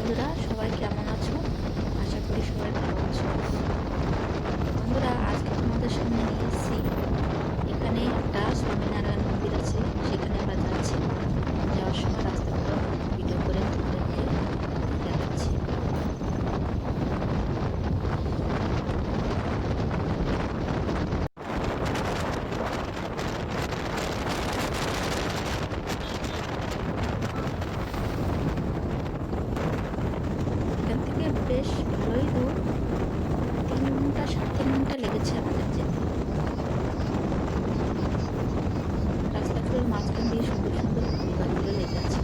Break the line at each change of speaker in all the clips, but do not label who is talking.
বন্ধুরা, সবাই কেমন আছো? আশা করি সবাই ভালো আছো। বন্ধুরা, আজকে তোমাদের সামনে নিয়ে এসেছি, এখানে একটা স্বামীনারায়ণ মন্দির আছে, সেখানে আমরা যাচ্ছি। যাওয়ার সময় রাস্তাগুলো ভিডিও করে তোমাদেরকে দেখাচ্ছি। এখান থেকে বেশ ভালোই দূর, 3 ঘন্টা 3.5 ঘন্টা লেগেছে আমাদের যেতে। রাস্তাগুলোর মাঝখান দিয়ে সুন্দর সুন্দর ফুল গাছগুলো লেগে আছে।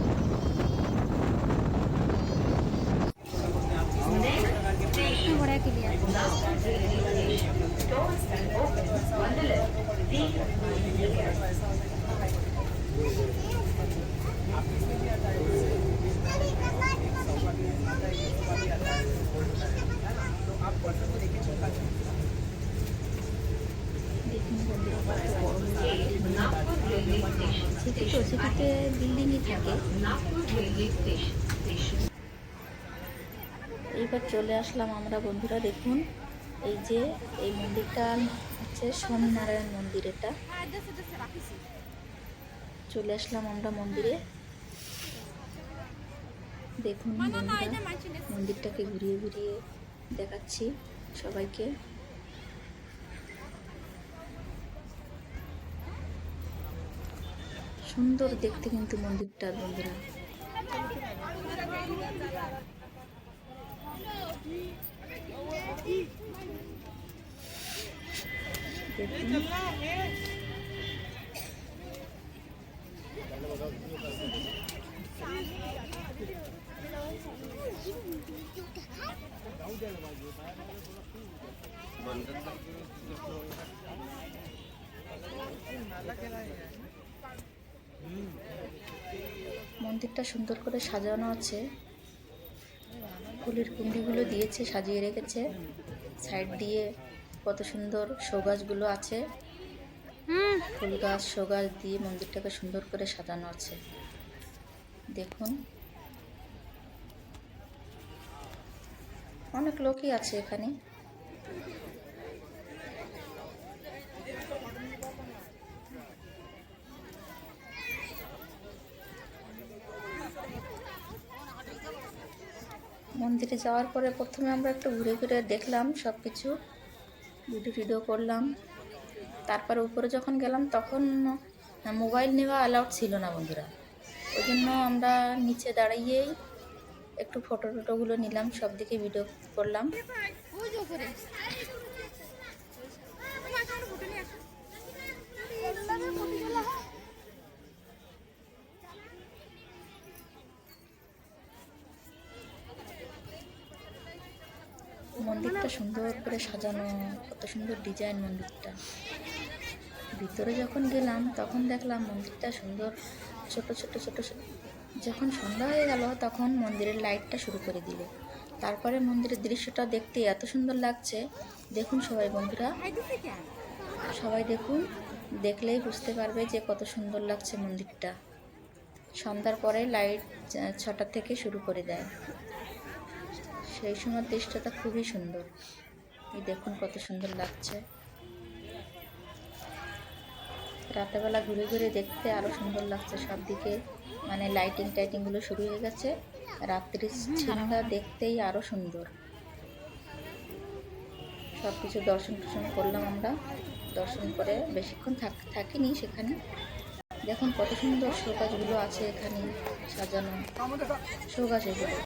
দেখুন বন্ধুরা, কত বড় সিটি, তো সিটিতে বিল্ডিংই থাকে। এইবার চলে আসলাম আমরা বন্ধুরা, দেখুন এই যে এই মন্দিরটা হচ্ছে স্বামীনারায়ণ মন্দির। এটা চলে আসলাম আমরা মন্দিরে। দেখুন বন্ধুরা, মন্দিরটাকে ঘুরিয়ে ঘুরিয়ে দেখাচ্ছি সবাইকে। সুন্দর দেখতে কিন্তু মন্দিরটা বন্ধুরা। দেখুন মন্দিরটা সুন্দর করে সাজানো আছে, ফুলের কুন্ডিগুলো দিয়েছে, সাজিয়ে রেখেছে। সাইড দিয়ে কত সুন্দর শো গাছগুলো আছে, ফুল গাছ শো গাছ দিয়ে মন্দিরটাকে সুন্দর করে সাজানো আছে। দেখুন অনেক লোকই আছে এখানে। মন্দিরে যাওয়ার পরে প্রথমে আমরা একটু ঘুরে ঘুরে দেখলাম সব কিছু, ভিডিও করলাম। তারপরে উপরে যখন গেলাম তখন মোবাইল নেওয়া অ্যালাউড ছিল না বন্ধুরা, ওই জন্য আমরা নিচে দাঁড়িয়েই একটু ফটোগুলো নিলাম, সব দিকে ভিডিও করলাম। মন্দিরটা সুন্দর করে সাজানো, কত সুন্দর ডিজাইন মন্দিরটা। ভিতরে যখন গেলাম তখন দেখলাম মন্দিরটা সুন্দর, ছোট ছোট ছোট ছোট। যখন সন্ধ্যা হয়ে গেল তখন মন্দিরের লাইটটা শুরু করে দিল। তারপরে মন্দিরের দৃশ্যটা দেখতে এত সুন্দর লাগছে। দেখুন সবাই বন্ধুরা, সবাই দেখুন, দেখলেই বুঝতে পারবে যে কত সুন্দর লাগছে মন্দিরটা। সন্ধ্যার পরে লাইট 6টা থেকে শুরু করে দেয়, সেই সময় দৃশ্যটা খুবই সুন্দর। এই দেখুন কত সুন্দর লাগছে। রাতেরবেলা ঘুরে ঘুরে দেখতে আরও সুন্দর লাগছে, সব দিকে মানে টাইটিংগুলো শুরু হয়ে গেছে। রাত্রির সিনটা দেখতেই আরও সুন্দর। সব কিছু দর্শন করলাম আমরা। দর্শন করে বেশিক্ষণ থাকিনি সেখানে। দেখুন কত সুন্দর শো গাছগুলো আছে এখানে সাজানো, শো গাছ এগুলো।